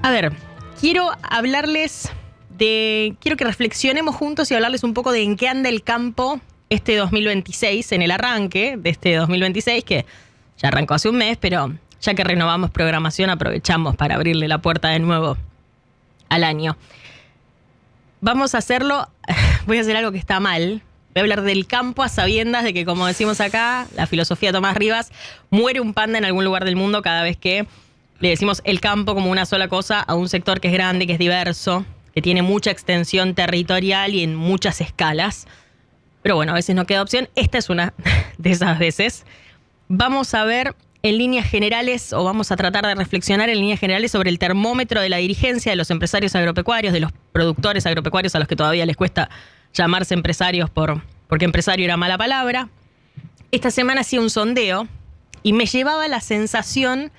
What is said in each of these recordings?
A ver, quiero que reflexionemos juntos y hablarles un poco de en qué anda el campo este 2026, en el arranque de este 2026, que ya arrancó hace un mes, pero ya que renovamos programación, aprovechamos para abrirle la puerta de nuevo al año. Vamos a hacerlo, voy a hacer algo que está mal. Voy a hablar del campo a sabiendas de que, como decimos acá, la filosofía de Tomás Rivas, muere un panda en algún lugar del mundo cada vez que le decimos el campo como una sola cosa a un sector que es grande, que es diverso, que tiene mucha extensión territorial y en muchas escalas. Pero bueno, a veces no queda opción. Esta es una de esas veces. Vamos a ver en líneas generales, o vamos a tratar de reflexionar en líneas generales sobre el termómetro de la dirigencia de los empresarios agropecuarios, de los productores agropecuarios a los que todavía les cuesta llamarse empresarios porque empresario era mala palabra. Esta semana hacía un sondeo y me llevaba la sensación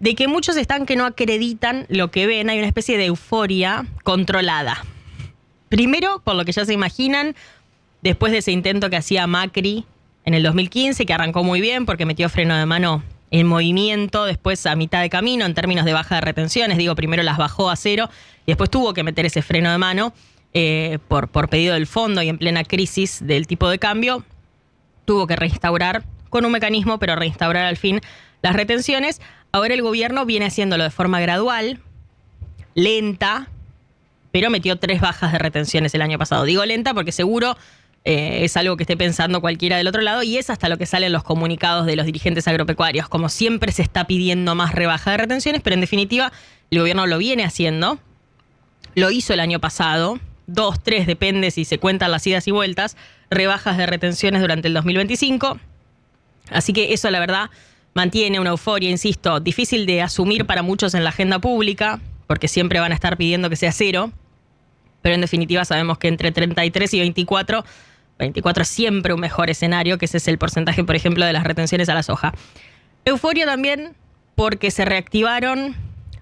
de que muchos están que no acreditan lo que ven. Hay una especie de euforia controlada. Primero, por lo que ya se imaginan, después de ese intento que hacía Macri en el 2015, que arrancó muy bien porque metió freno de mano en movimiento, después a mitad de camino en términos de baja de retenciones, primero las bajó a cero y después tuvo que meter ese freno de mano por pedido del fondo y en plena crisis del tipo de cambio. Tuvo que reinstaurar con un mecanismo, pero reinstaurar al fin las retenciones. Ahora el gobierno viene haciéndolo de forma gradual, lenta, pero metió 3 bajas de retenciones el año pasado. Digo lenta porque seguro es algo que esté pensando cualquiera del otro lado y es hasta lo que salen los comunicados de los dirigentes agropecuarios. Como siempre se está pidiendo más rebaja de retenciones, pero en definitiva el gobierno lo viene haciendo. Lo hizo el año pasado, 2, 3, depende si se cuentan las idas y vueltas, rebajas de retenciones durante el 2025. Así que eso, la verdad, mantiene una euforia, insisto, difícil de asumir para muchos en la agenda pública, porque siempre van a estar pidiendo que sea cero, pero en definitiva sabemos que entre 33 y 24 es siempre un mejor escenario, que ese es el porcentaje, por ejemplo, de las retenciones a la soja. Euforia también porque se reactivaron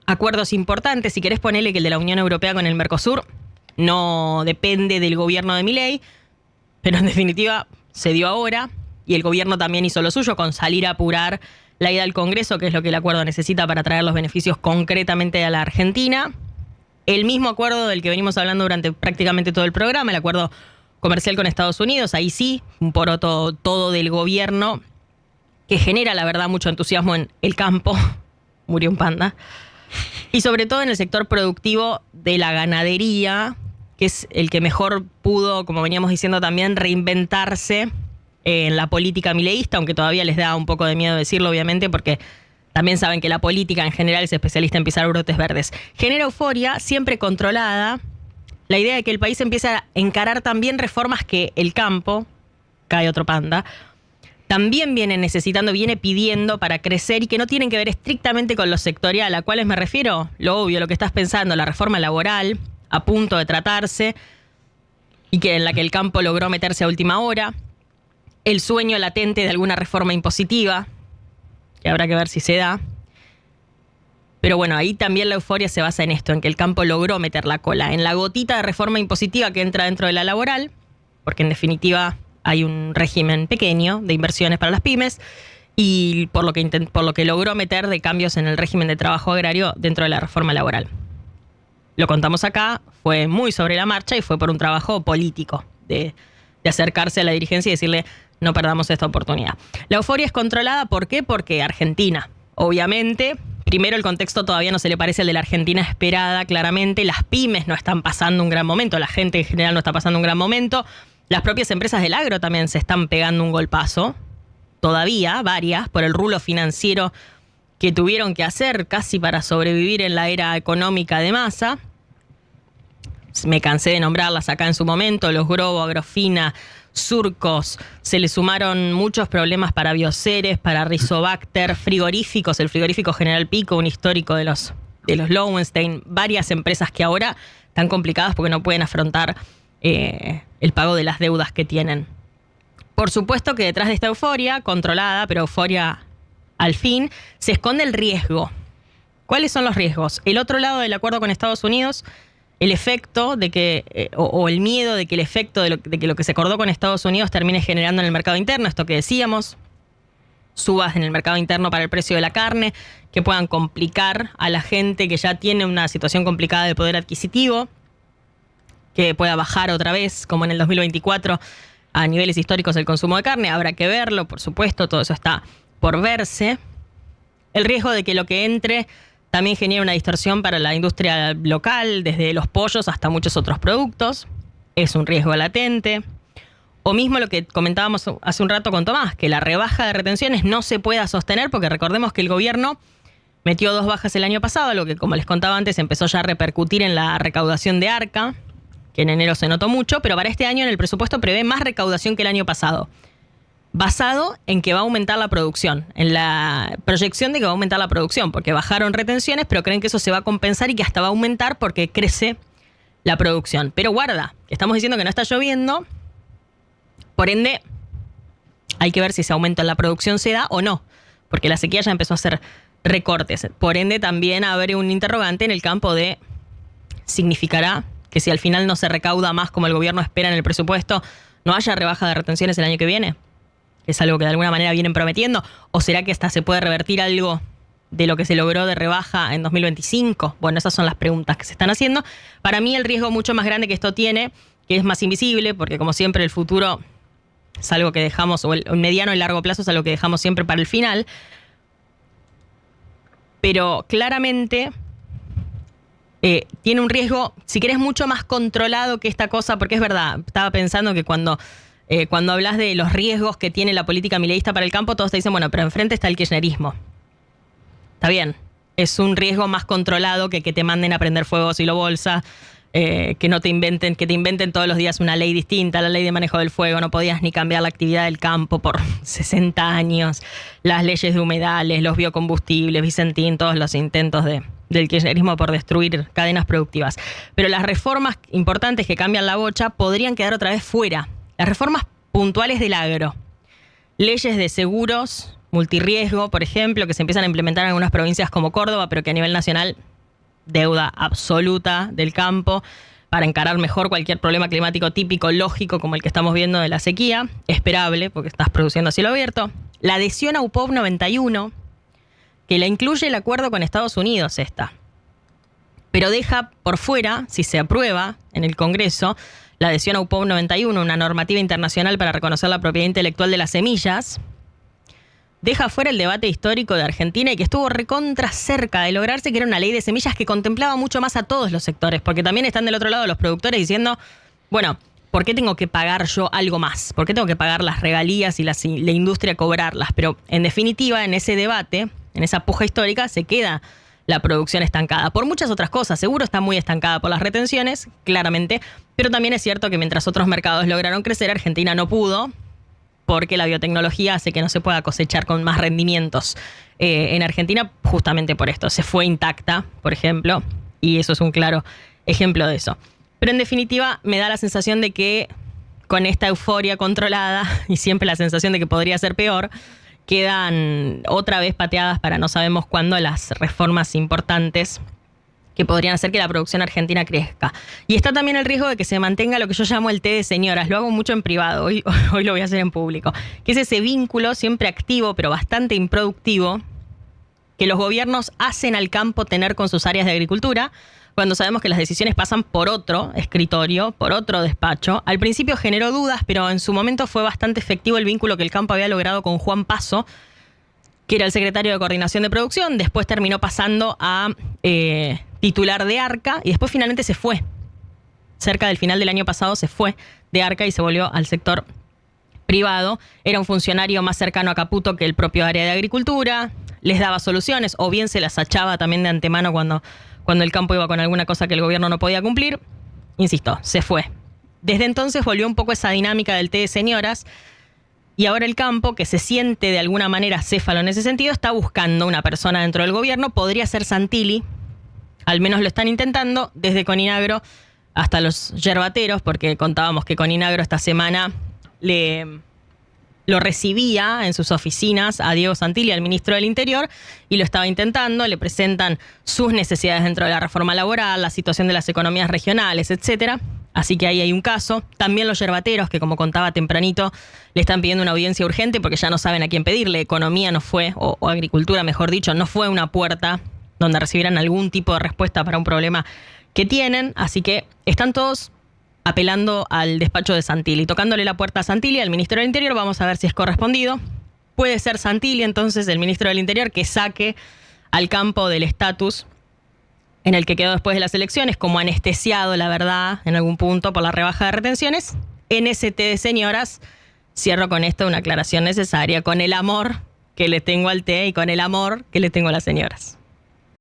acuerdos importantes. Si querés ponerle que el de la Unión Europea con el Mercosur no depende del gobierno de Milei, pero en definitiva se dio ahora y el gobierno también hizo lo suyo con salir a apurar la ida al Congreso, que es lo que el acuerdo necesita para traer los beneficios concretamente a la Argentina. El mismo acuerdo del que venimos hablando durante prácticamente todo el programa, el acuerdo comercial con Estados Unidos, ahí sí, un poroto todo del gobierno que genera, la verdad, mucho entusiasmo en el campo. Murió un panda. Y sobre todo en el sector productivo de la ganadería, que es el que mejor pudo, como veníamos diciendo también, reinventarse en la política mileísta, aunque todavía les da un poco de miedo decirlo, obviamente, porque también saben que la política en general es especialista en pisar brotes verdes. Genera euforia, siempre controlada, la idea de que el país empiece a encarar también reformas que el campo, cae otro panda, también viene necesitando, viene pidiendo para crecer y que no tienen que ver estrictamente con lo sectorial. ¿A cuáles me refiero? Lo obvio, lo que estás pensando, la reforma laboral, a punto de tratarse, y que en la que el campo logró meterse a última hora. El sueño latente de alguna reforma impositiva, que habrá que ver si se da. Pero bueno, ahí también la euforia se basa en esto, en que el campo logró meter la cola, en la gotita de reforma impositiva que entra dentro de la laboral, porque en definitiva hay un régimen pequeño de inversiones para las pymes, y por lo que logró meter de cambios en el régimen de trabajo agrario dentro de la reforma laboral. Lo contamos acá, fue muy sobre la marcha y fue por un trabajo político de acercarse a la dirigencia y decirle: no perdamos esta oportunidad. La euforia es controlada, ¿por qué? Porque Argentina, obviamente, primero el contexto todavía no se le parece al de la Argentina esperada, claramente. Las pymes no están pasando un gran momento, la gente en general no está pasando un gran momento. Las propias empresas del agro también se están pegando un golpazo, todavía varias, por el rulo financiero que tuvieron que hacer casi para sobrevivir en la era económica de Massa. Me cansé de nombrarlas acá en su momento, los Grobo, Agrofina, Surcos, se le sumaron muchos problemas para Bioceres, para Rizobacter, frigoríficos, el frigorífico General Pico, un histórico de los Lowenstein, varias empresas que ahora están complicadas porque no pueden afrontar el pago de las deudas que tienen. Por supuesto que detrás de esta euforia, controlada, pero euforia al fin, se esconde el riesgo. ¿Cuáles son los riesgos? El otro lado del acuerdo con Estados Unidos, el efecto de que, o el miedo de que el efecto de que lo que se acordó con Estados Unidos termine generando en el mercado interno, esto que decíamos, subas en el mercado interno para el precio de la carne, que puedan complicar a la gente que ya tiene una situación complicada de poder adquisitivo, que pueda bajar otra vez, como en el 2024, a niveles históricos el consumo de carne. Habrá que verlo, por supuesto, todo eso está por verse. El riesgo de que lo que entre también genere una distorsión para la industria local, desde los pollos hasta muchos otros productos, es un riesgo latente. O mismo lo que comentábamos hace un rato con Tomás, que la rebaja de retenciones no se pueda sostener, porque recordemos que el gobierno metió 2 bajas el año pasado, lo que, como les contaba antes, empezó ya a repercutir en la recaudación de Arca, que en enero se notó mucho, pero para este año en el presupuesto prevé más recaudación que el año pasado, basado en que va a aumentar la producción, en la proyección de que va a aumentar la producción, porque bajaron retenciones, pero creen que eso se va a compensar y que hasta va a aumentar porque crece la producción. Pero guarda, estamos diciendo que no está lloviendo, por ende hay que ver si ese aumento en la producción se da o no, porque la sequía ya empezó a hacer recortes. Por ende también abre un interrogante en el campo de ¿significará que si al final no se recauda más como el gobierno espera en el presupuesto, no haya rebaja de retenciones el año que viene? ¿Es algo que de alguna manera vienen prometiendo? ¿O será que hasta se puede revertir algo de lo que se logró de rebaja en 2025? Bueno, esas son las preguntas que se están haciendo. Para mí el riesgo mucho más grande que esto tiene, que es más invisible, porque como siempre el futuro es algo que dejamos, o el mediano y largo plazo es algo que dejamos siempre para el final. Pero claramente tiene un riesgo, si querés, mucho más controlado que esta cosa, porque es verdad, estaba pensando que cuando hablas de los riesgos que tiene la política mileísta para el campo, todos te dicen, bueno, pero enfrente está el kirchnerismo. Está bien, es un riesgo más controlado que te manden a prender fuego silo bolsa, que te inventen todos los días una ley distinta, la ley de manejo del fuego, no podías ni cambiar la actividad del campo por 60 años, las leyes de humedales, los biocombustibles, Vicentín, todos los intentos del kirchnerismo por destruir cadenas productivas. Pero las reformas importantes que cambian la bocha podrían quedar otra vez fuera. Las reformas puntuales del agro, leyes de seguros, multirriesgo, por ejemplo, que se empiezan a implementar en algunas provincias como Córdoba, pero que a nivel nacional, deuda absoluta del campo para encarar mejor cualquier problema climático típico, lógico, como el que estamos viendo de la sequía, esperable, porque estás produciendo a cielo abierto. La adhesión a UPOV 91, que la incluye el acuerdo con Estados Unidos pero deja por fuera, si se aprueba en el Congreso, la adhesión a UPOV 91, una normativa internacional para reconocer la propiedad intelectual de las semillas, deja fuera el debate histórico de Argentina y que estuvo recontra cerca de lograrse, que era una ley de semillas que contemplaba mucho más a todos los sectores, porque también están del otro lado los productores diciendo, bueno, ¿por qué tengo que pagar yo algo más? ¿Por qué tengo que pagar las regalías y la industria cobrarlas? Pero en definitiva, en ese debate, en esa puja histórica, se queda la producción estancada. Por muchas otras cosas, seguro está muy estancada por las retenciones, claramente, pero también es cierto que mientras otros mercados lograron crecer, Argentina no pudo, porque la biotecnología hace que no se pueda cosechar con más rendimientos en Argentina, justamente por esto. Se fue intacta, por ejemplo, y eso es un claro ejemplo de eso. Pero en definitiva, me da la sensación de que con esta euforia controlada, y siempre la sensación de que podría ser peor, quedan otra vez pateadas para no sabemos cuándo las reformas importantes que podrían hacer que la producción argentina crezca. Y está también el riesgo de que se mantenga lo que yo llamo el té de señoras. Lo hago mucho en privado, hoy lo voy a hacer en público. Que es ese vínculo siempre activo, pero bastante improductivo, que los gobiernos hacen al campo tener con sus áreas de agricultura, cuando sabemos que las decisiones pasan por otro escritorio, por otro despacho. Al principio generó dudas, pero en su momento fue bastante efectivo el vínculo que el campo había logrado con Juan Paso, que era el secretario de Coordinación de Producción. Después terminó pasando a titular de Arca y después finalmente se fue. Cerca del final del año pasado se fue de Arca y se volvió al sector privado. Era un funcionario más cercano a Caputo que el propio área de agricultura. Les daba soluciones o bien se las achaba también de antemano cuando el campo iba con alguna cosa que el gobierno no podía cumplir. Insisto, se fue. Desde entonces volvió un poco esa dinámica del té de señoras y ahora el campo, que se siente de alguna manera céfalo en ese sentido, está buscando una persona dentro del gobierno. Podría ser Santilli, al menos lo están intentando, desde Coninagro hasta los yerbateros, porque contábamos que Coninagro esta semana lo recibía en sus oficinas a Diego Santilli, al ministro del Interior, y lo estaba intentando. Le presentan sus necesidades dentro de la reforma laboral, la situación de las economías regionales, etcétera. Así que ahí hay un caso. También los yerbateros, que como contaba tempranito, le están pidiendo una audiencia urgente porque ya no saben a quién pedirle. Economía no fue, o agricultura mejor dicho, no fue una puerta donde recibieran algún tipo de respuesta para un problema que tienen. Así que están todos apelando al despacho de Santilli, tocándole la puerta a Santilli, al ministro del Interior. Vamos a ver si es correspondido. Puede ser Santilli, entonces, el ministro del Interior, que saque al campo del estatus en el que quedó después de las elecciones, como anestesiado, la verdad, en algún punto por la rebaja de retenciones. NST de señoras, cierro con esto una aclaración necesaria, con el amor que le tengo al té y con el amor que le tengo a las señoras.